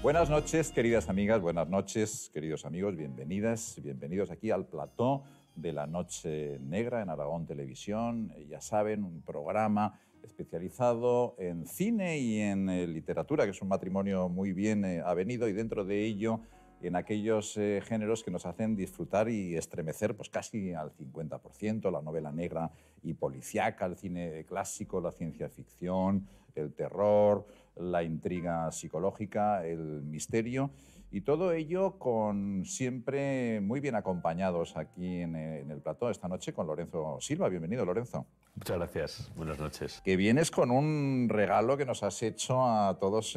Buenas noches, queridas amigas, buenas noches, queridos amigos, bienvenidas, bienvenidos aquí al plató de la Noche Negra en Aragón Televisión. Ya saben, un programa especializado en cine y en literatura, que es un matrimonio muy bien avenido, y dentro de ello en aquellos géneros que nos hacen disfrutar y estremecer pues casi al 50%, la novela negra y policíaca, el cine clásico, la ciencia ficción, el terror, la intriga psicológica, el misterio, y todo ello con siempre muy bien acompañados aquí en el plató esta noche con Lorenzo Silva. Bienvenido, Lorenzo. Muchas gracias, buenas noches. Que vienes con un regalo que nos has hecho a todos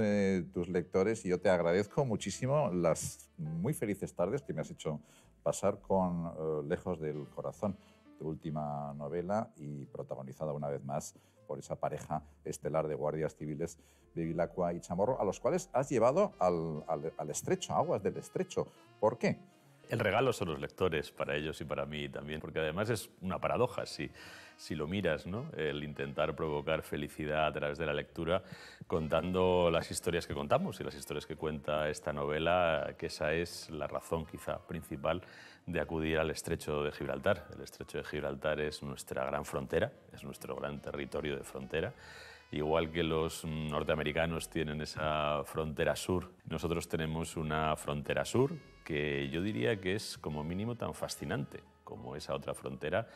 tus lectores, y yo te agradezco muchísimo las muy felices tardes que me has hecho pasar con Lejos del Corazón, tu última novela, y protagonizada una vez más por esa pareja estelar de guardias civiles, Bevilacqua y Chamorro, a los cuales has llevado al estrecho, aguas del estrecho. ¿Por qué? El regalo son los lectores, para ellos y para mí también, porque además es una paradoja si lo miras, ¿no? El intentar provocar felicidad a través de la lectura contando las historias que contamos y las historias que cuenta esta novela, que esa es la razón quizá principal de acudir al Estrecho de Gibraltar. El Estrecho de Gibraltar es nuestra gran frontera, es nuestro gran territorio de frontera. Igual que los norteamericanos tienen esa frontera sur, nosotros tenemos una frontera sur que yo diría que es como mínimo tan fascinante como esa otra frontera,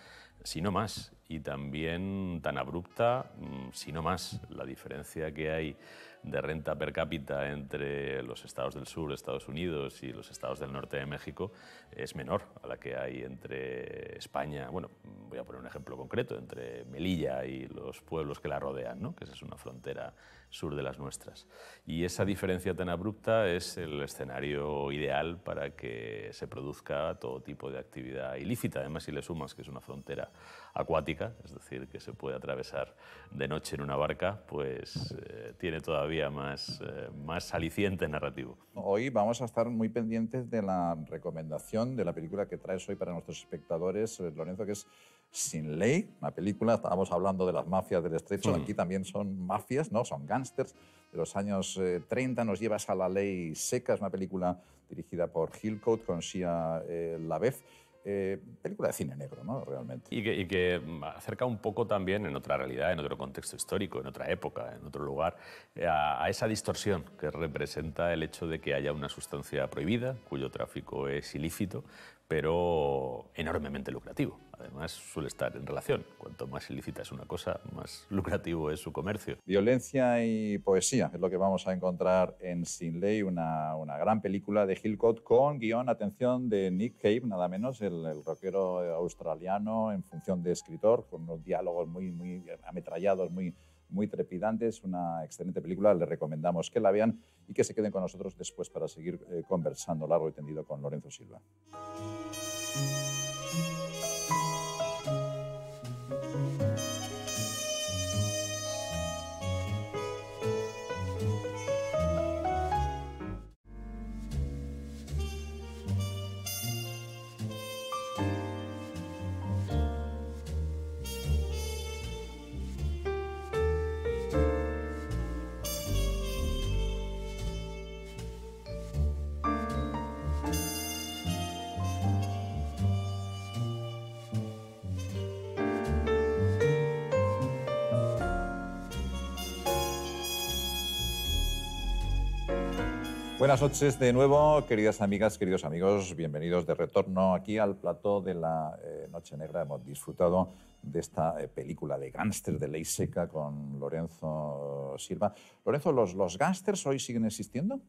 si no más, y también tan abrupta, si no más. La diferencia que hay de renta per cápita entre los estados del sur, Estados Unidos, y los estados del norte de México es menor a la que hay entre España, bueno, voy a poner un ejemplo concreto, entre Melilla y los pueblos que la rodean, ¿no? Que esa es una frontera sur de las nuestras. Y esa diferencia tan abrupta es el escenario ideal para que se produzca todo tipo de actividad ilícita. Además, si le sumas que es una frontera acuática, es decir, que se puede atravesar de noche en una barca, pues tiene todavía más aliciente narrativo. Hoy vamos a estar muy pendientes de la recomendación de la película que traes hoy para nuestros espectadores, Lorenzo, que es Sin Ley, una película. Estábamos hablando de las mafias del Estrecho, aquí también son mafias, ¿no? Son gángsters de los años 30. Nos llevas a La Ley Seca, es una película dirigida por Hillcoat con Shia LaBeouf. Película de cine negro, ¿no? Realmente. Y que acerca un poco también en otra realidad, en otro contexto histórico, en otra época, en otro lugar, a esa distorsión que representa el hecho de que haya una sustancia prohibida, cuyo tráfico es ilícito, pero enormemente lucrativo. Además, suele estar en relación. Cuanto más ilícita es una cosa, más lucrativo es su comercio. Violencia y poesía es lo que vamos a encontrar en Sin Ley, una gran película de Hillcoat con guión, atención, de Nick Cave, nada menos, el rockero australiano en función de escritor, con unos diálogos muy ametrallados, muy trepidantes. Una excelente película, les recomendamos que la vean y que se queden con nosotros después para seguir conversando largo y tendido con Lorenzo Silva. Buenas noches de nuevo, queridas amigas, queridos amigos. Bienvenidos de retorno aquí al plató de la Noche Negra. Hemos disfrutado de esta película de gángsters de Ley Seca con Lorenzo Silva. Lorenzo, ¿los gángsters hoy siguen existiendo?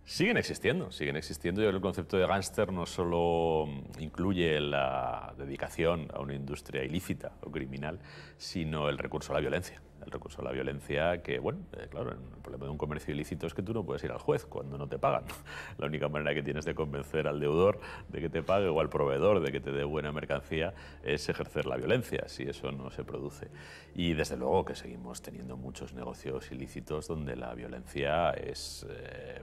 Siguen existiendo. Yo creo que el concepto de gángster no solo incluye la dedicación a una industria ilícita o criminal, sino el recurso a la violencia. El recurso a la violencia que, bueno, claro, el problema de un comercio ilícito es que tú no puedes ir al juez cuando no te pagan. La única manera que tienes de convencer al deudor de que te pague o al proveedor de que te dé buena mercancía es ejercer la violencia, si eso no se produce. Y desde luego que seguimos teniendo muchos negocios ilícitos donde la violencia es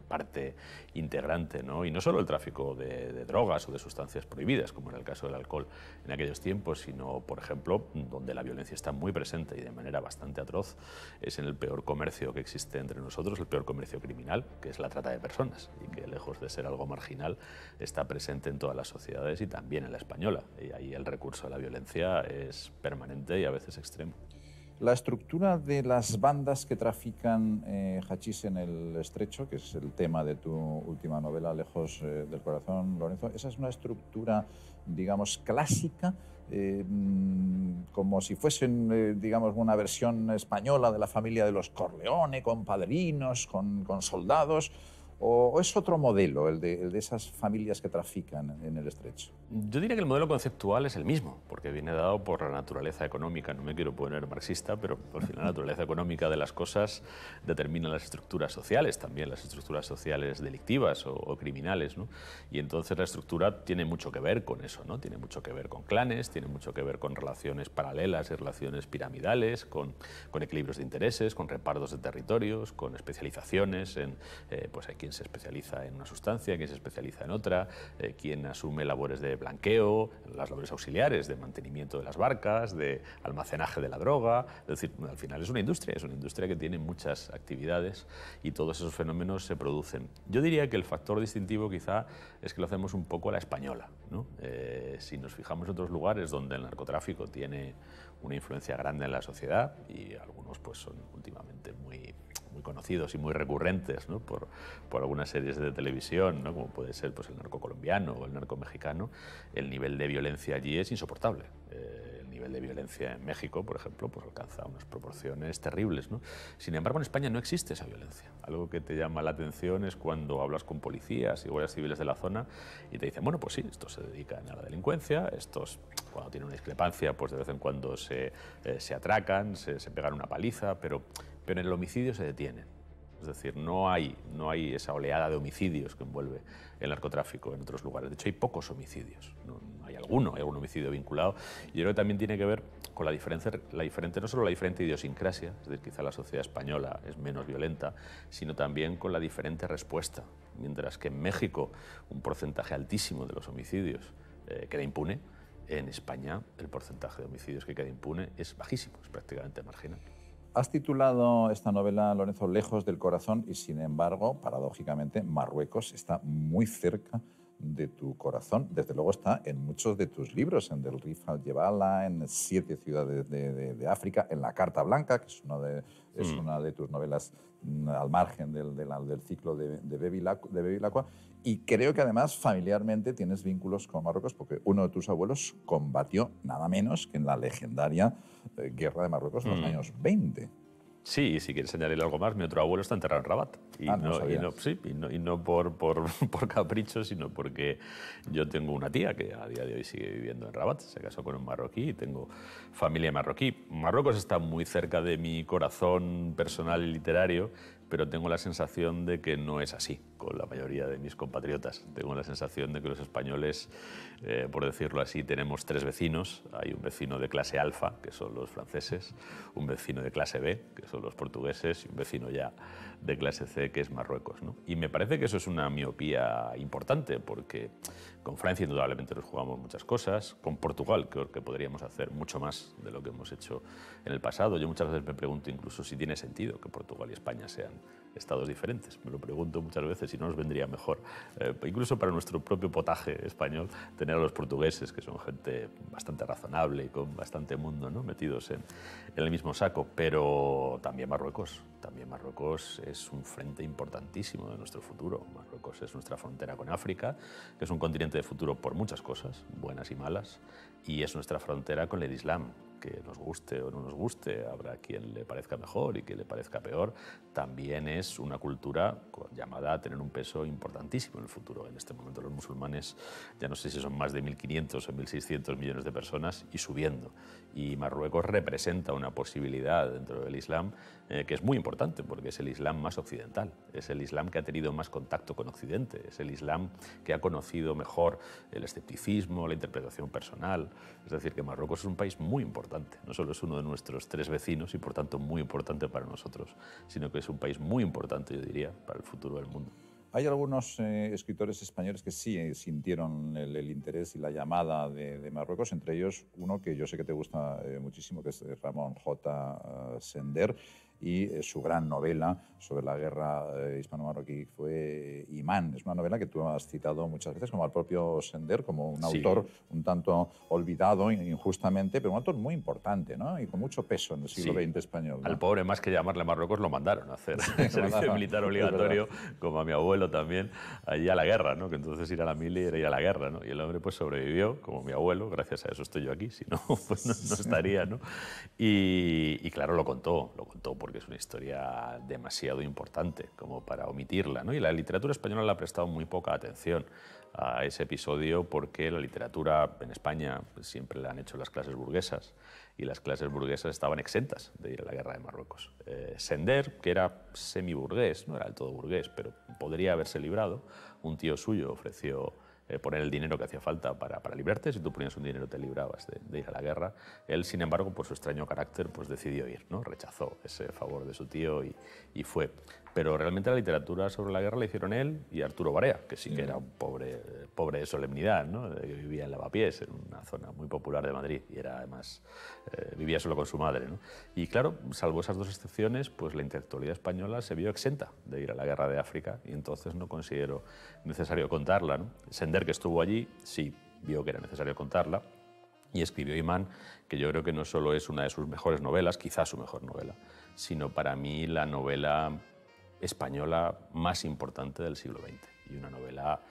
parte integrante, ¿no? Y no solo el tráfico de drogas o de sustancias prohibidas, como era el caso del alcohol en aquellos tiempos, sino, por ejemplo, donde la violencia está muy presente y de manera bastante atroz, es en el peor comercio que existe entre nosotros, el peor comercio criminal, que es la trata de personas, y que lejos de ser algo marginal está presente en todas las sociedades y también en la española. Y ahí el recurso a la violencia es permanente y a veces extremo. La estructura de las bandas que trafican hachís en el Estrecho, que es el tema de tu última novela, Lejos del Corazón, Lorenzo, esa es una estructura, digamos, clásica, como si fuesen, digamos, una versión española de la familia de los Corleone, con padrinos, con soldados, o es otro modelo, el de esas familias que trafican en el Estrecho. Yo diría que el modelo conceptual es el mismo, porque viene dado por la naturaleza económica. No me quiero poner marxista, pero al final la naturaleza económica de las cosas determina las estructuras sociales, también las estructuras sociales delictivas o criminales, ¿no? Y entonces la estructura tiene mucho que ver con eso, ¿no? Tiene mucho que ver con clanes, tiene mucho que ver con relaciones paralelas y relaciones piramidales, con equilibrios de intereses, con repartos de territorios, con especializaciones pues hay quien se especializa en una sustancia, quien se especializa en otra, quien asume labores de blanqueo, las labores auxiliares de mantenimiento de las barcas, de almacenaje de la droga. Es decir, al final es una industria que tiene muchas actividades y todos esos fenómenos se producen. Yo diría que el factor distintivo quizá es que lo hacemos un poco a la española, ¿no? Si nos fijamos en otros lugares donde el narcotráfico tiene una influencia grande en la sociedad, y algunos pues son últimamente muy conocidos y muy recurrentes, ¿no? por algunas series de televisión, ¿no? Como puede ser pues, el narco colombiano o el narco mexicano, el nivel de violencia allí es insoportable. El nivel de violencia en México, por ejemplo, pues alcanza unas proporciones terribles, ¿no? Sin embargo, en España no existe esa violencia. Algo que te llama la atención es cuando hablas con policías y guardias civiles de la zona y te dicen, bueno, pues sí, estos se dedican a la delincuencia, estos cuando tienen una discrepancia, pues de vez en cuando se atracan, se pegan una paliza, pero en el homicidio se detienen. Es decir, no hay esa oleada de homicidios que envuelve el narcotráfico en otros lugares. De hecho, hay pocos homicidios. Hay algún homicidio vinculado. Y yo creo que también tiene que ver con no solo la diferente idiosincrasia, es decir, quizá la sociedad española es menos violenta, sino también con la diferente respuesta. Mientras que en México un porcentaje altísimo de los homicidios queda impune, en España el porcentaje de homicidios que queda impune es bajísimo, es prácticamente marginal. Has titulado esta novela, Lorenzo, Lejos del Corazón, y sin embargo, paradójicamente, Marruecos está muy cerca de tu corazón. Desde luego está en muchos de tus libros, en Del Rif al Jebala, en 7 ciudades de África, en La Carta Blanca, que es una de tus novelas al margen del ciclo de Bevilacqua. Y creo que además familiarmente tienes vínculos con Marruecos, porque uno de tus abuelos combatió nada menos que en la legendaria guerra de Marruecos en los años 20. Sí, y si quieres añadirle algo más, mi otro abuelo está enterrado en Rabat. Y no por capricho, sino porque yo tengo una tía que a día de hoy sigue viviendo en Rabat, se casó con un marroquí y tengo familia marroquí. Marruecos está muy cerca de mi corazón personal y literario, pero tengo la sensación de que no es así con la mayoría de mis compatriotas. Tengo la sensación de que los españoles, por decirlo así, tenemos 3 vecinos. Hay un vecino de clase alfa, que son los franceses, un vecino de clase B, que son los portugueses, y un vecino ya de clase C, que es Marruecos, ¿no? Y me parece que eso es una miopía importante, porque con Francia indudablemente nos jugamos muchas cosas, con Portugal creo que podríamos hacer mucho más de lo que hemos hecho en el pasado. Yo muchas veces me pregunto incluso si tiene sentido que Portugal y España sean estados diferentes. Me lo pregunto muchas veces si no nos vendría mejor, incluso para nuestro propio potaje español, tener a los portugueses, que son gente bastante razonable y con bastante mundo, ¿no? Metidos en el mismo saco, pero también Marruecos. También Marruecos es un frente importantísimo de nuestro futuro. Marruecos es nuestra frontera con África, que es un continente de futuro por muchas cosas, buenas y malas, y es nuestra frontera con el Islam, que nos guste o no nos guste, habrá quien le parezca mejor y quien le parezca peor, también es una cultura llamada a tener un peso importantísimo en el futuro. En este momento los musulmanes, ya no sé si son más de 1.500 o 1.600 millones de personas y subiendo. Y Marruecos representa una posibilidad dentro del Islam que es muy importante, porque es el Islam más occidental, es el Islam que ha tenido más contacto con Occidente, es el Islam que ha conocido mejor el escepticismo, la interpretación personal. Es decir, que Marruecos es un país muy importante, no solo es uno de nuestros 3 vecinos y por tanto muy importante para nosotros, sino que es un país muy importante, yo diría, para el futuro del mundo. Hay algunos escritores españoles que sí sintieron el interés y la llamada de Marruecos, entre ellos uno que yo sé que te gusta muchísimo, que es Ramón J. Sender, y su gran novela sobre la guerra hispano-marroquí fue Imán. Es una novela que tú has citado muchas veces, como al propio Sender, como un autor un tanto olvidado injustamente, pero un autor muy importante, ¿no? Y con mucho peso en el siglo XX español, ¿no? Al pobre, más que llamarle Marruecos, lo mandaron a hacer servicio militar obligatorio, como a mi abuelo también, allí a la guerra, ¿no? Que entonces ir a la mili era ir a la guerra, ¿no? Y el hombre pues sobrevivió, como mi abuelo, gracias a eso estoy yo aquí, si no, pues no estaría, ¿no? Y claro, lo contó porque es una historia demasiado importante como para omitirla, ¿no? Y la literatura española le ha prestado muy poca atención a ese episodio porque la literatura en España pues, siempre la han hecho las clases burguesas y las clases burguesas estaban exentas de ir a la guerra de Marruecos. Sender, que era semi-burgués, no era del todo burgués, pero podría haberse librado, un tío suyo ofreció poner el dinero que hacía falta para librarte. Si tú ponías un dinero te librabas de ir a la guerra. Él, sin embargo, por su extraño carácter, pues decidió ir, ¿no? Rechazó ese favor de su tío y fue. Pero realmente la literatura sobre la guerra la hicieron él y Arturo Barea, que sí que era un pobre de solemnidad, ¿no? Que vivía en Lavapiés, en una zona muy popular de Madrid, y era además vivía solo con su madre, ¿no? Y claro, salvo esas dos excepciones, pues la intelectualidad española se vio exenta de ir a la guerra de África y entonces no considero necesario contarla, ¿no? Sender, que estuvo allí, sí vio que era necesario contarla y escribió Imán, que yo creo que no solo es una de sus mejores novelas, quizás su mejor novela, sino para mí la novela española más importante del siglo XX y una novela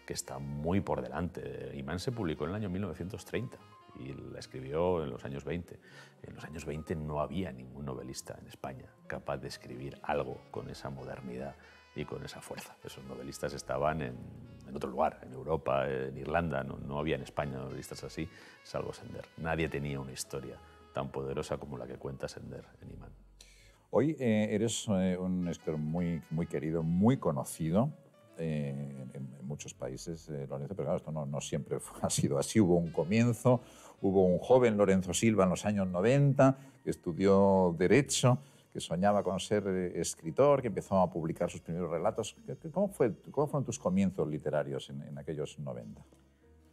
que está muy por delante. Imán se publicó en el año 1930 y la escribió en los años 20. En los años 20 no había ningún novelista en España capaz de escribir algo con esa modernidad y con esa fuerza. Esos novelistas estaban en otro lugar, en Europa, en Irlanda, no había en España novelistas así, salvo Sender. Nadie tenía una historia tan poderosa como la que cuenta Sender en Imán. Hoy eres un escritor muy querido, muy conocido en muchos países, Lorenzo, pero claro, esto no siempre ha sido así. Hubo un comienzo, hubo un joven Lorenzo Silva en los años 90 que estudió Derecho, que soñaba con ser escritor, que empezó a publicar sus primeros relatos. ¿Cómo fueron tus comienzos literarios en aquellos 90?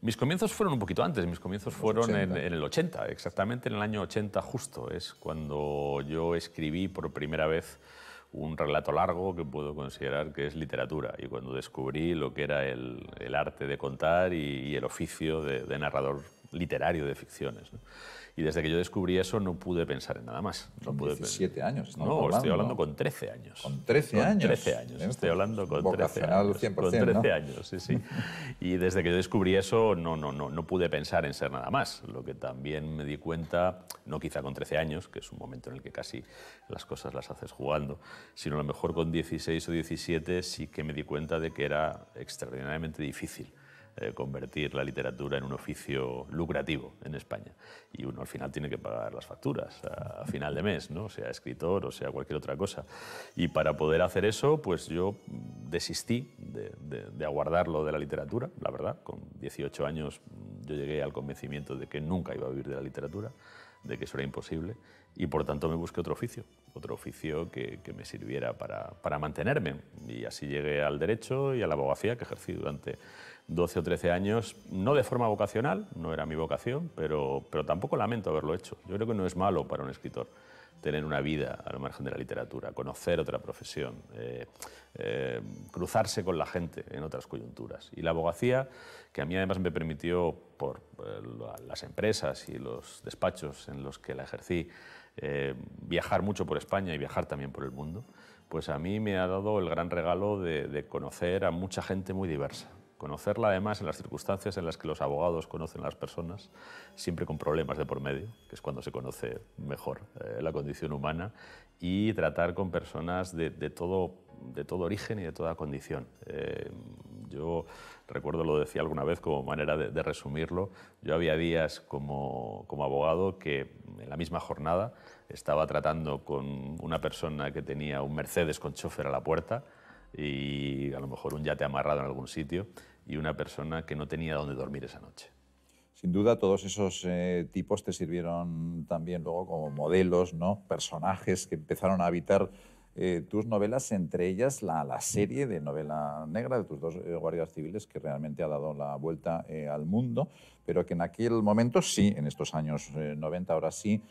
Mis comienzos fueron un poquito antes, mis comienzos fueron en el 80, exactamente en el año 80 justo, es cuando yo escribí por primera vez un relato largo que puedo considerar que es literatura y cuando descubrí lo que era el arte de contar y el oficio de narrador literario de ficciones, ¿no? Y desde que yo descubrí eso no pude pensar en nada más. Con 17 años. No, estoy hablando con 13 años. ¿Con 13 años? Con 13 años. Estoy hablando con 13 años. 100%, con 13 ¿no? años, sí, sí. Y desde que yo descubrí eso no pude pensar en ser nada más. Lo que también me di cuenta, no quizá con 13 años, que es un momento en el que casi las cosas las haces jugando, sino a lo mejor con 16 o 17 sí que me di cuenta de que era extraordinariamente difícil convertir la literatura en un oficio lucrativo en España. Y uno al final tiene que pagar las facturas a final de mes, ¿no? Sea escritor o sea cualquier otra cosa. Y para poder hacer eso, pues yo desistí de aguardar lo de la literatura, la verdad. Con 18 años yo llegué al convencimiento de que nunca iba a vivir de la literatura, de que eso era imposible, y por tanto me busqué otro oficio que me sirviera para mantenerme. Y así llegué al derecho y a la abogacía, que ejercí durante 12 o 13 años, no de forma vocacional, no era mi vocación, pero tampoco lamento haberlo hecho. Yo creo que no es malo para un escritor tener una vida al margen de la literatura, conocer otra profesión, cruzarse con la gente en otras coyunturas. Y la abogacía, que a mí además me permitió, por las empresas y los despachos en los que la ejercí, viajar mucho por España y viajar también por el mundo, pues a mí me ha dado el gran regalo de conocer a mucha gente muy diversa. Conocerla además en las circunstancias en las que los abogados conocen a las personas, siempre con problemas de por medio, que es cuando se conoce mejor la condición humana, y tratar con personas de todo origen y de toda condición. Yo recuerdo, lo decía alguna vez como manera de resumirlo, yo había días como abogado que en la misma jornada estaba tratando con una persona que tenía un Mercedes con chofer a la puerta y a lo mejor un yate amarrado en algún sitio, y una persona que no tenía dónde dormir esa noche. Sin duda, todos esos tipos te sirvieron también luego como modelos, ¿no? Personajes que empezaron a habitar tus novelas, entre ellas la serie de novela negra de tus dos guardias civiles, que realmente ha dado la vuelta al mundo, pero que en aquel momento sí, en estos años 90, ahora sí,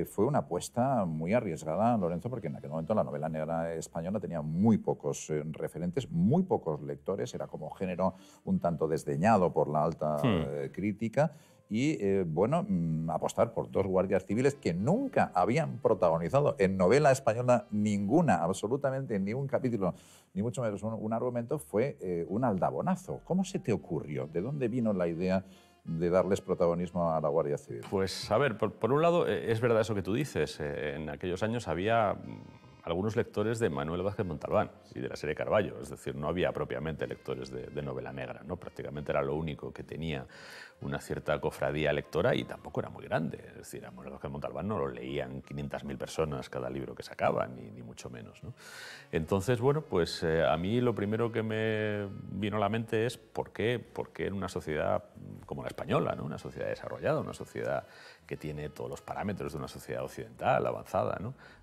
fue una apuesta muy arriesgada, Lorenzo, porque en aquel momento la novela negra española tenía muy pocos referentes, muy pocos lectores, era como género un tanto desdeñado por la alta crítica. Y, bueno, apostar por dos guardias civiles que nunca habían protagonizado en novela española ninguna, absolutamente ningún capítulo, ni mucho menos un argumento, fue un aldabonazo. ¿Cómo se te ocurrió? ¿De dónde vino la idea de darles protagonismo a la Guardia Civil? Pues, a ver, por un lado, es verdad eso que tú dices. En aquellos años había algunos lectores de Manuel Vázquez Montalbán y de la serie Carballo, es decir, no había propiamente lectores de novela negra, ¿no? Prácticamente era lo único que tenía una cierta cofradía lectora y tampoco era muy grande. Es decir, a Manuel Vázquez Montalbán no lo leían 500.000 personas cada libro que sacaban, ni mucho menos, ¿no? Entonces, bueno, pues a mí lo primero que me vino a la mente es por qué en una sociedad como la española, ¿no? Una sociedad desarrollada, una sociedad que tiene todos los parámetros de una sociedad occidental, avanzada,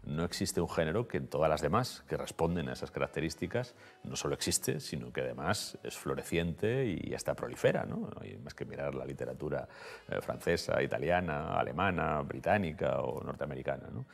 no existe un género que en todas las demás que responden a esas características no solo existe, sino que además es floreciente y hasta prolifera, ¿no? No hay más que mirar la literatura francesa, italiana, alemana, británica o norteamericana, ¿no?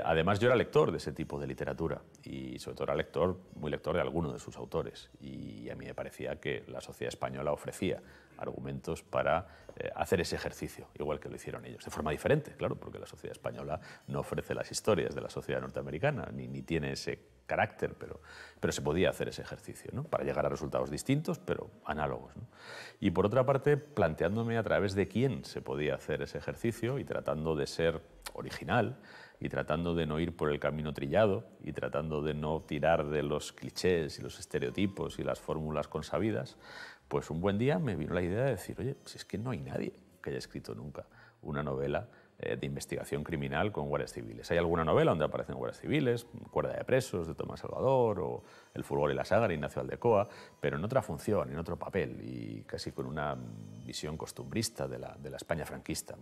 Además, yo era lector de ese tipo de literatura y sobre todo era muy lector de alguno de sus autores, y a mí me parecía que la sociedad española ofrecía argumentos para hacer ese ejercicio, igual que lo hicieron ellos, de forma diferente, claro, porque la sociedad española no ofrece las historias de la sociedad norteamericana, ni tiene ese carácter, pero se podía hacer ese ejercicio, ¿no? Para llegar a resultados distintos, pero análogos, ¿no? Y por otra parte, planteándome a través de quién se podía hacer ese ejercicio y tratando de ser original y tratando de no ir por el camino trillado y tratando de no tirar de los clichés y los estereotipos y las fórmulas consabidas, pues un buen día me vino la idea de decir, oye, si es que no hay nadie que haya escrito nunca una novela de investigación criminal con guardias civiles. Hay alguna novela donde aparecen guardias civiles, Cuerda de presos de Tomás Salvador o El fulgor y la saga de Ignacio Aldecoa, pero en otra función, en otro papel y casi con una visión costumbrista de la España franquista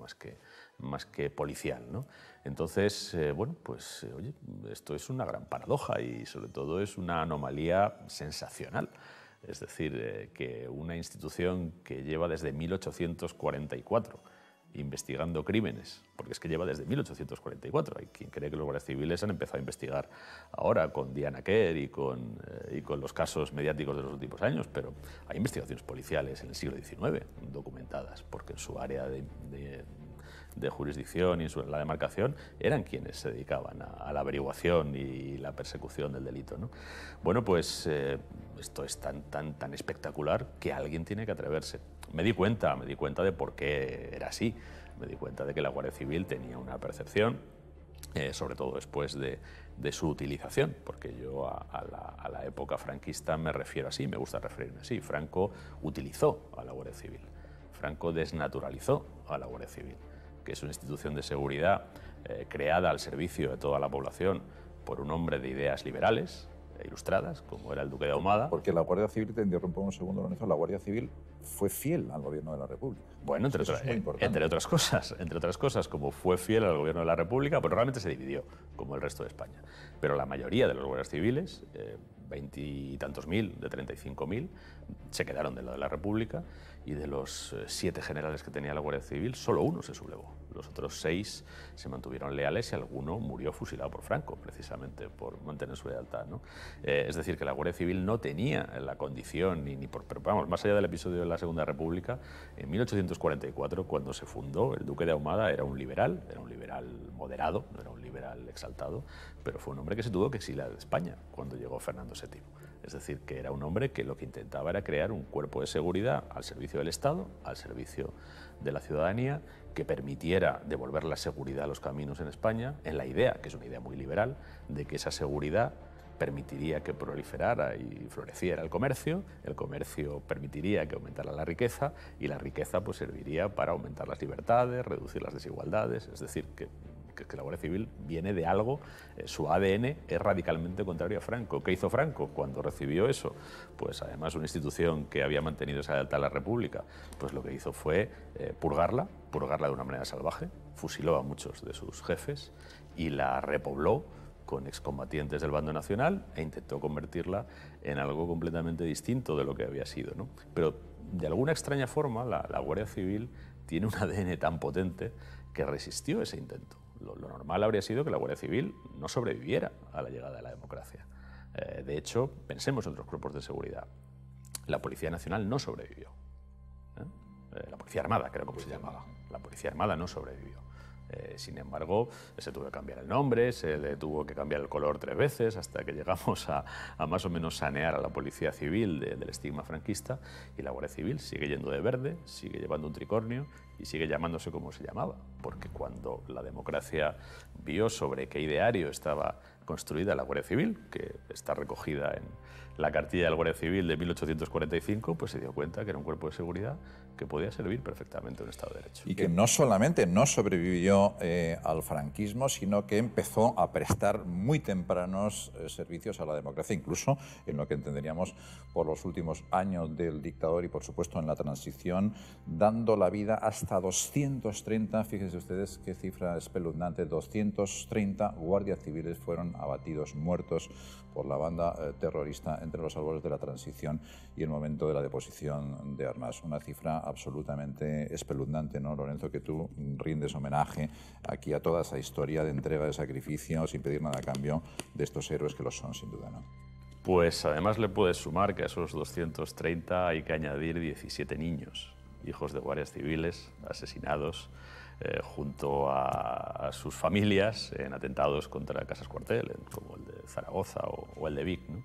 más que policial, ¿no? Entonces, bueno, pues oye, esto es una gran paradoja y sobre todo es una anomalía sensacional. Es decir, que una institución que lleva desde 1844 investigando crímenes, porque es que lleva desde 1844. Hay quien cree que los guardias civiles han empezado a investigar ahora con Diana Kerr y con los casos mediáticos de los últimos años, pero hay investigaciones policiales en el siglo XIX documentadas, porque en su área de jurisdicción y en la demarcación eran quienes se dedicaban a la averiguación y la persecución del delito, ¿no? Bueno, pues esto es tan espectacular que alguien tiene que atreverse. Me di cuenta de por qué era así. Me di cuenta de que la Guardia Civil tenía una percepción, sobre todo después de su utilización, porque yo a la época franquista me refiero así, me gusta referirme así. Franco utilizó a la Guardia Civil, Franco desnaturalizó a la Guardia Civil, que es una institución de seguridad creada al servicio de toda la población por un hombre de ideas liberales e ilustradas, como era el duque de Ahumada. Porque la Guardia Civil, te interrumpo un segundo, Lorenzo, la Guardia Civil fue fiel al gobierno de la República. Bueno, entre otras cosas, como fue fiel al gobierno de la República, pero realmente se dividió, como el resto de España. Pero la mayoría de los guardias civiles, 20 y tantos mil, de 35.000, se quedaron del lado de la República, y de los 7 generales que tenía la Guardia Civil, solo uno se sublevó. Los otros 6 se mantuvieron leales y alguno murió fusilado por Franco, precisamente por mantener su lealtad, ¿no? Es decir, que la Guardia Civil no tenía la condición, pero vamos, más allá del episodio de la Segunda República, en 1844, cuando se fundó, el duque de Ahumada era un liberal moderado, no era un liberal exaltado, pero fue un hombre que se tuvo que exiliar de España cuando llegó Fernando VII. Es decir, que era un hombre que lo que intentaba era crear un cuerpo de seguridad al servicio del Estado, al servicio de la ciudadanía, que permitiera devolver la seguridad a los caminos en España, en la idea, que es una idea muy liberal, de que esa seguridad permitiría que proliferara y floreciera el comercio permitiría que aumentara la riqueza, y la riqueza pues serviría para aumentar las libertades, reducir las desigualdades. Es decir, que la Guardia Civil viene de algo, su ADN es radicalmente contrario a Franco. ¿Qué hizo Franco cuando recibió eso? Pues además una institución que había mantenido esa lealtad a la República, pues lo que hizo fue purgarla de una manera salvaje, fusiló a muchos de sus jefes y la repobló con excombatientes del bando nacional e intentó convertirla en algo completamente distinto de lo que había sido, ¿no? Pero de alguna extraña forma la Guardia Civil tiene un ADN tan potente que resistió ese intento. Lo normal habría sido que la Guardia Civil no sobreviviera a la llegada de la democracia. De hecho, pensemos en otros cuerpos de seguridad. La Policía Nacional no sobrevivió. La Policía Armada, creo que se llamaba. La Policía Armada no sobrevivió. Sin embargo, se tuvo que cambiar el nombre, se le tuvo que cambiar el color 3 veces hasta que llegamos a más o menos sanear a la Policía Civil del estigma franquista, y la Guardia Civil sigue yendo de verde, sigue llevando un tricornio y sigue llamándose como se llamaba, porque cuando la democracia vio sobre qué ideario estaba construida la Guardia Civil, que está recogida en la cartilla de la Guardia Civil de 1845, pues se dio cuenta que era un cuerpo de seguridad que podía servir perfectamente a un Estado de Derecho. Y que no solamente no sobrevivió al franquismo, sino que empezó a prestar muy tempranos servicios a la democracia, incluso en lo que entenderíamos por los últimos años del dictador y, por supuesto, en la transición, dando la vida hasta 230, fíjense ustedes qué cifra espeluznante, 230 guardias civiles fueron abatidos, muertos por la banda terrorista entre los albores de la transición y el momento de la deposición de armas. Una cifra absolutamente espeluznante, ¿no, Lorenzo? Que tú rindes homenaje aquí a toda esa historia de entrega, de sacrificio, sin pedir nada a cambio de estos héroes que lo son, sin duda, ¿no? Pues además le puedes sumar que a esos 230 hay que añadir 17 niños, hijos de guardias civiles asesinados junto a sus familias en atentados contra casas cuartel, como el de Zaragoza o el de Vic, ¿no?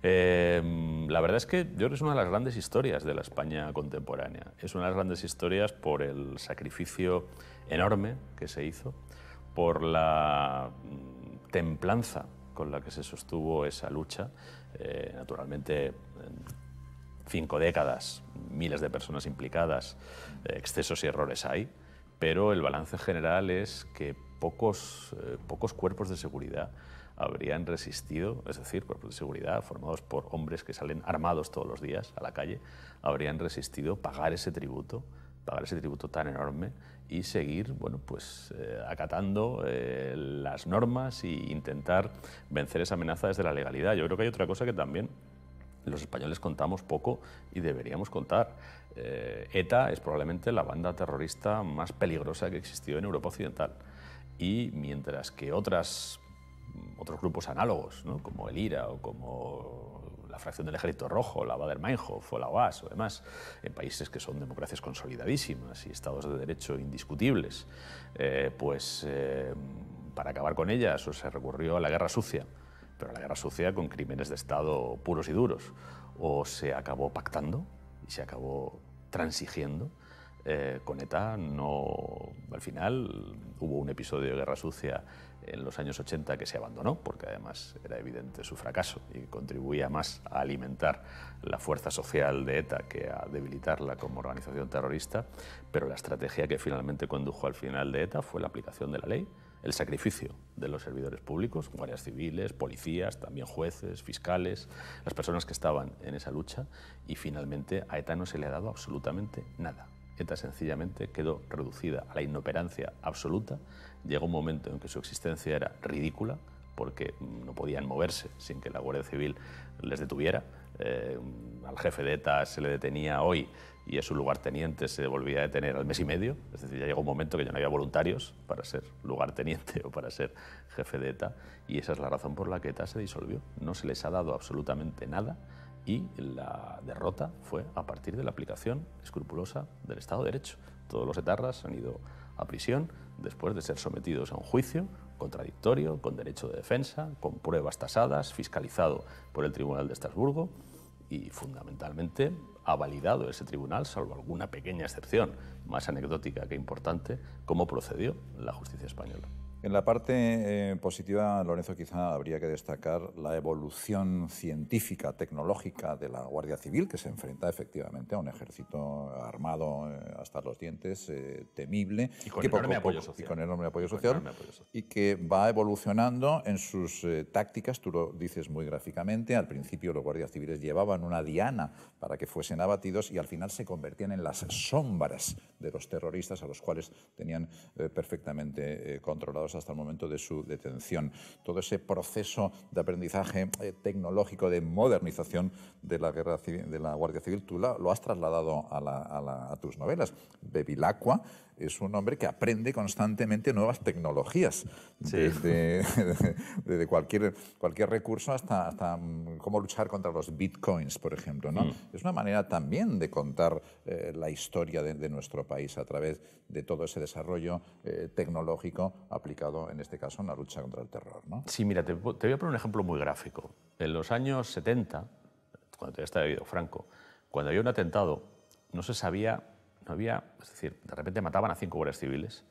La verdad es que yo creo que es una de las grandes historias de la España contemporánea. Es una de las grandes historias por el sacrificio enorme que se hizo, por la templanza con la que se sostuvo esa lucha. Naturalmente, en 5 décadas, miles de personas implicadas, excesos y errores hay, pero el balance general es que pocos cuerpos de seguridad habrían resistido, es decir, cuerpos de seguridad formados por hombres que salen armados todos los días a la calle, habrían resistido pagar ese tributo tan enorme y seguir, bueno, pues, acatando las normas e intentar vencer esa amenaza desde la legalidad. Yo creo que hay otra cosa que también los españoles contamos poco y deberíamos contar. ETA es probablemente la banda terrorista más peligrosa que existió en Europa Occidental, y mientras que otros grupos análogos, ¿no?, como el IRA o como la fracción del Ejército Rojo, la Baader-Meinhof o la OAS o demás, en países que son democracias consolidadísimas y estados de derecho indiscutibles, para acabar con ellas se recurrió a la guerra sucia, pero a la guerra sucia con crímenes de Estado puros y duros, o se acabó pactando y se acabó transigiendo. Con ETA al final hubo un episodio de guerra sucia en los años 80 que se abandonó, porque además era evidente su fracaso y contribuía más a alimentar la fuerza social de ETA que a debilitarla como organización terrorista, pero la estrategia que finalmente condujo al final de ETA fue la aplicación de la ley, el sacrificio de los servidores públicos, guardias civiles, policías, también jueces, fiscales, las personas que estaban en esa lucha, y finalmente a ETA no se le ha dado absolutamente nada. ETA sencillamente quedó reducida a la inoperancia absoluta. Llegó un momento en que su existencia era ridícula, porque no podían moverse sin que la Guardia Civil les detuviera. Al jefe de ETA se le detenía hoy y a su lugarteniente se volvía a detener al mes y medio. Es decir, ya llegó un momento que ya no había voluntarios para ser lugarteniente o para ser jefe de ETA, y esa es la razón por la que ETA se disolvió. No se les ha dado absolutamente nada, y la derrota fue a partir de la aplicación escrupulosa del Estado de Derecho. Todos los etarras han ido a prisión después de ser sometidos a un juicio contradictorio, con derecho de defensa, con pruebas tasadas, fiscalizado por el Tribunal de Estrasburgo, y fundamentalmente ha validado ese tribunal, salvo alguna pequeña excepción más anecdótica que importante, cómo procedió la justicia española. En la parte positiva, Lorenzo, quizá habría que destacar la evolución científica, tecnológica de la Guardia Civil, que se enfrenta efectivamente a un ejército armado hasta los dientes, temible. Y con enorme apoyo social. Y con enorme apoyo social. Y que va evolucionando en sus tácticas, tú lo dices muy gráficamente. Al principio los guardias civiles llevaban una diana para que fuesen abatidos, y al final se convertían en las sombras de los terroristas, a los cuales tenían perfectamente controlados soldados hasta el momento de su detención. Todo ese proceso de aprendizaje tecnológico, de modernización de la Guardia Civil, tú lo has trasladado a tus novelas. Bevilacqua es un hombre que aprende constantemente nuevas tecnologías, Sí. desde cualquier recurso hasta cómo luchar contra los bitcoins, por ejemplo, ¿no? Es una manera también de contar la historia de nuestro país a través de todo ese desarrollo tecnológico aplicado, en este caso, en la lucha contra el terror, ¿no? Sí, mira, te voy a poner un ejemplo muy gráfico. En los años 70, cuando ya estaba vivido Franco, cuando había un atentado, no se sabía, no había, es decir, de repente mataban a 5 guardias civiles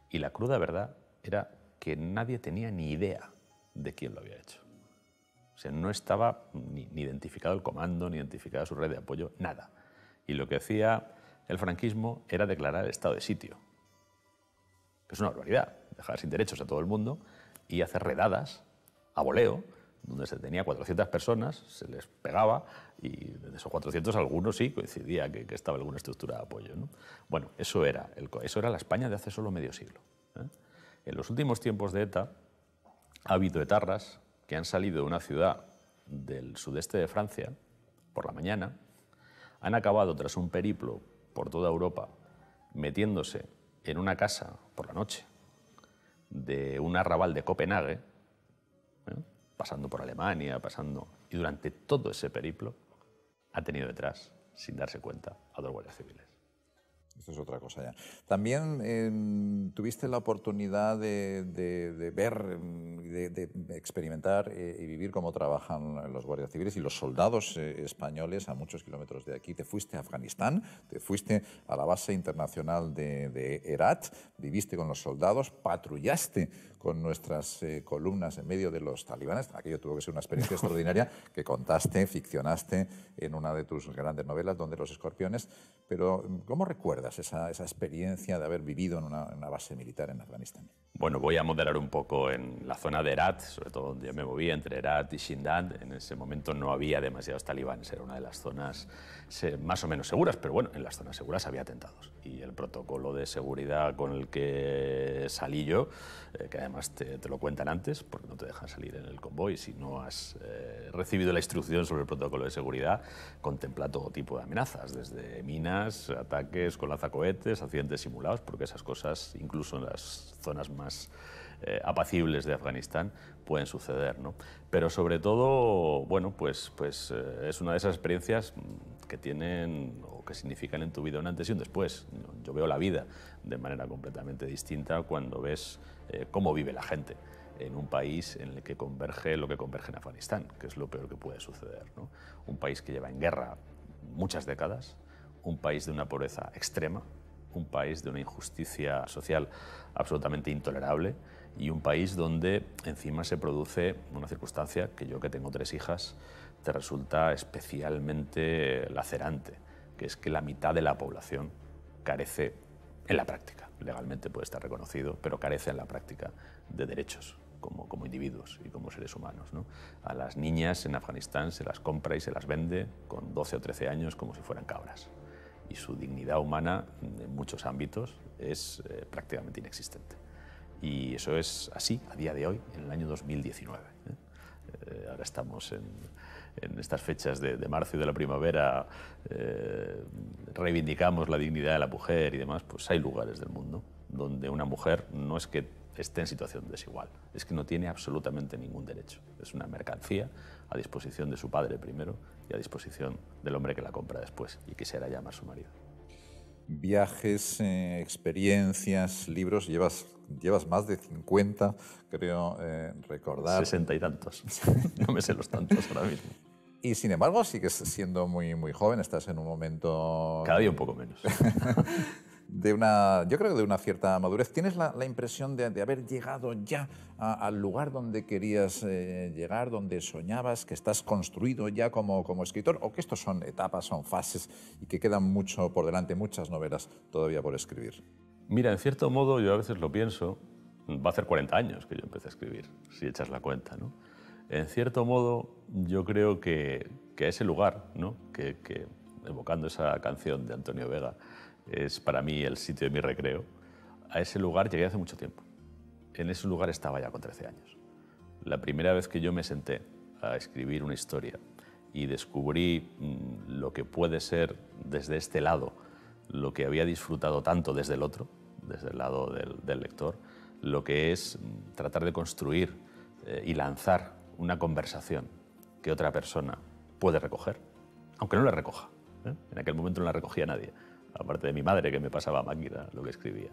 y la cruda verdad era que nadie tenía ni idea de quién lo había hecho. O sea, no estaba ni identificado el comando, ni identificada su red de apoyo, nada. Y lo que hacía el franquismo era declarar el estado de sitio, que es una barbaridad, dejar sin derechos a todo el mundo y hacer redadas a voleo, donde se tenía 400 personas, se les pegaba y de esos 400 algunos sí coincidía que estaba alguna estructura de apoyo, ¿no? Bueno, eso era la España de hace solo medio siglo, ¿eh? En los últimos tiempos de ETA ha habido etarras que han salido de una ciudad del sudeste de Francia por la mañana, han acabado tras un periplo por toda Europa metiéndose en una casa por la noche de un arrabal de Copenhague, pasando por Alemania, y durante todo ese periplo ha tenido detrás, sin darse cuenta, a 2 guardias civiles. Esto es otra cosa ya. También tuviste la oportunidad de ver, de experimentar y vivir cómo trabajan los guardias civiles y los soldados españoles a muchos kilómetros de aquí. Te fuiste a Afganistán, te fuiste a la base internacional de Herat, viviste con los soldados, patrullaste con nuestras columnas en medio de los talibanes. Aquello tuvo que ser una experiencia extraordinaria que contaste, ficcionaste en una de tus grandes novelas, Donde los escorpiones. Pero, ¿cómo recuerdas esa experiencia de haber vivido en una base militar en Afganistán? Bueno, voy a moderar un poco en la zona de Herat, sobre todo donde yo me movía, entre Herat y Shindand. En ese momento no había demasiados talibanes, era una de las zonas más o menos seguras, pero bueno, en las zonas seguras había atentados. Y el protocolo de seguridad con el que salí yo, que además te lo cuentan antes, porque no te dejan salir en el convoy si no has recibido la instrucción sobre el protocolo de seguridad, contempla todo tipo de amenazas, desde minas, ataques con lanzacohetes, accidentes simulados, porque esas cosas, incluso en las zonas más apacibles de Afganistán, pueden suceder, ¿no? Pero sobre todo, bueno, pues es una de esas experiencias que tienen o que significan en tu vida un antes y un después. Yo veo la vida de manera completamente distinta cuando ves cómo vive la gente en un país en el que converge lo que converge en Afganistán, que es lo peor que puede suceder, ¿no? Un país que lleva en guerra muchas décadas, un país de una pobreza extrema, un país de una injusticia social absolutamente intolerable y un país donde encima se produce una circunstancia que yo, que tengo 3 hijas, te resulta especialmente lacerante, que es que la mitad de la población carece en la práctica, legalmente puede estar reconocido, pero carece en la práctica de derechos como individuos y como seres humanos, ¿no? A las niñas en Afganistán se las compra y se las vende con 12 o 13 años como si fueran cabras. Y su dignidad humana en muchos ámbitos es prácticamente inexistente. Y eso es así a día de hoy, en el año 2019. Ahora estamos en estas fechas de marzo y de la primavera, reivindicamos la dignidad de la mujer y demás. Pues hay lugares del mundo donde una mujer no es que esté en situación desigual, es que no tiene absolutamente ningún derecho. Es una mercancía a disposición de su padre primero y a disposición del hombre que la compra después y que se hará llamar su marido. Viajes, experiencias, libros, llevas más de 50, creo recordar. 60 y tantos, no me sé los tantos ahora mismo. Y sin embargo sigues siendo muy, muy joven, estás en un momento... Cada día un poco menos. Yo creo que de una cierta madurez. ¿Tienes la impresión de haber llegado ya al lugar donde querías llegar, donde soñabas, que estás construido ya como escritor, o que estos son etapas, son fases y que quedan mucho por delante, muchas novelas todavía por escribir? Mira, en cierto modo yo a veces lo pienso, va a hacer 40 años que yo empecé a escribir, si echas la cuenta, ¿no? En cierto modo yo creo que a ese lugar, ¿no? que evocando esa canción de Antonio Vega, es para mí el sitio de mi recreo. A ese lugar llegué hace mucho tiempo. en ese lugar estaba ya con 13 años. La primera vez que yo me senté a escribir una historia y descubrí lo que puede ser desde este lado, lo que había disfrutado tanto desde el otro, desde el lado del lector, lo que es tratar de construir y lanzar una conversación que otra persona puede recoger, aunque no la recoja. En aquel momento no la recogía nadie, aparte de mi madre que me pasaba a máquina lo que escribía.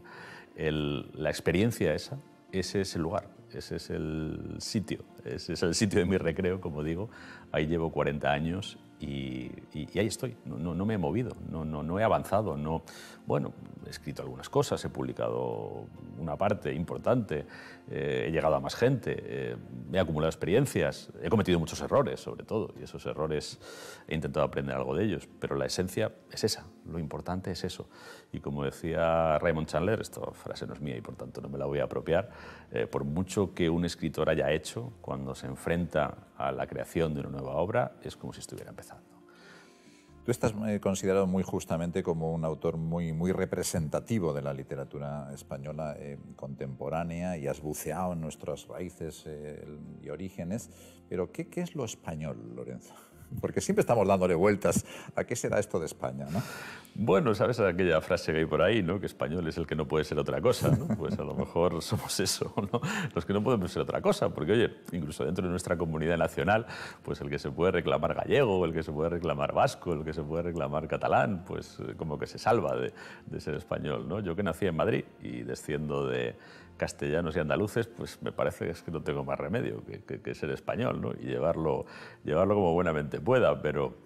La experiencia esa, ese es el lugar, ese es el sitio de mi recreo, como digo. Ahí llevo 40 años y ahí estoy, no me he movido, no he avanzado. Bueno, he escrito algunas cosas, he publicado una parte importante, he llegado a más gente, he acumulado experiencias, he cometido muchos errores sobre todo, y esos errores he intentado aprender algo de ellos, pero la esencia es esa, lo importante es eso. Y como decía Raymond Chandler, esta frase no es mía y por tanto no me la voy a apropiar, por mucho que un escritor haya hecho, cuando se enfrenta a la creación de una nueva obra, es como si estuviera empezando. Tú estás considerado muy justamente como un autor muy representativo de la literatura española contemporánea y has buceado en nuestras raíces y orígenes. Pero ¿qué es lo español, Lorenzo? Porque siempre estamos dándole vueltas a qué será esto de España, ¿no? Bueno, ¿sabes aquella frase que hay por ahí, ¿no? Que español es el que no puede ser otra cosa, ¿no? Pues a lo mejor somos eso, ¿no? Los que no podemos ser otra cosa, porque, oye, incluso dentro de nuestra comunidad nacional, pues el que se puede reclamar gallego, el que se puede reclamar vasco, el que se puede reclamar catalán, pues como que se salva de ser español, ¿no? Yo que nací en Madrid y desciendo de castellanos y andaluces, pues me parece que no tengo más remedio que ser español, ¿no? Y llevarlo como buenamente pueda, pero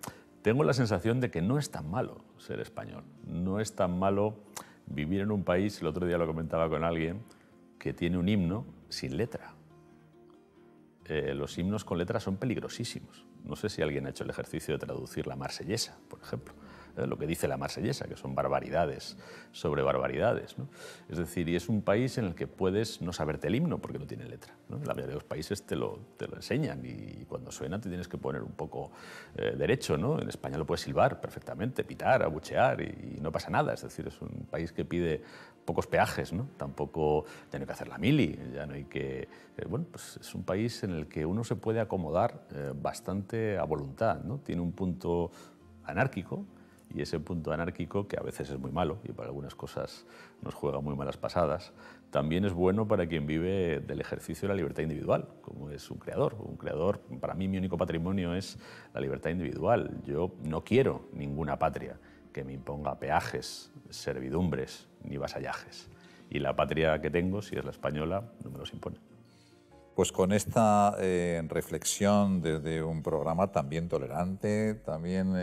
tengo la sensación de que no es tan malo ser español, no es tan malo vivir en un país, el otro día lo comentaba con alguien, que tiene un himno sin letra. Los himnos con letra son peligrosísimos. No sé si alguien ha hecho el ejercicio de traducir la Marsellesa, por ejemplo. Lo que dice la Marsellesa, que son barbaridades sobre barbaridades, ¿no? Es decir, y es un país en el que puedes no saberte el himno porque no tiene letra, ¿no? La mayoría de los países te lo enseñan y cuando suena te tienes que poner un poco derecho, ¿no? En España lo puedes silbar perfectamente, pitar, abuchear y no pasa nada. Es decir, es un país que pide pocos peajes, ¿no? Tampoco ya no hay que hacer la mili, ya no hay que... bueno, pues es un país en el que uno se puede acomodar bastante a voluntad, ¿no? Tiene un punto anárquico, y ese punto anárquico, que a veces es muy malo y para algunas cosas nos juega muy malas pasadas, también es bueno para quien vive del ejercicio de la libertad individual, como es un creador. Un creador, para mí mi único patrimonio es la libertad individual. Yo no quiero ninguna patria que me imponga peajes, servidumbres ni vasallajes. Y la patria que tengo, si es la española, no me los impone. Pues con esta reflexión desde un programa también tolerante, también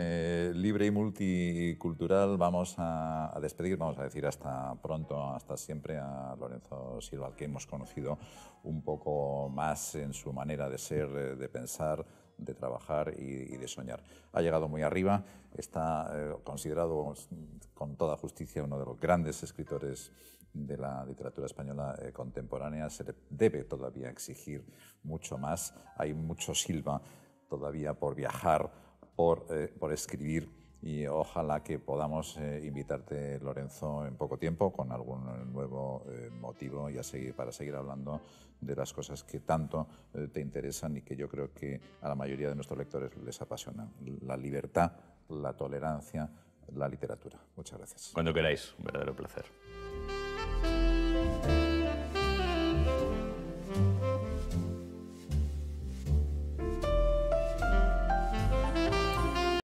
libre y multicultural, vamos a despedir, vamos a decir hasta pronto, hasta siempre a Lorenzo Silva, al que hemos conocido un poco más en su manera de ser, de pensar, de trabajar y de soñar. Ha llegado muy arriba, está considerado con toda justicia uno de los grandes escritores de la literatura española contemporánea. Se le debe todavía exigir mucho más. Hay mucho Silva todavía por viajar, por escribir, y ojalá que podamos invitarte, Lorenzo, en poco tiempo con algún nuevo motivo para seguir hablando de las cosas que tanto te interesan y que yo creo que a la mayoría de nuestros lectores les apasionan: la libertad, la tolerancia, la literatura. Muchas gracias. Cuando queráis, un verdadero placer.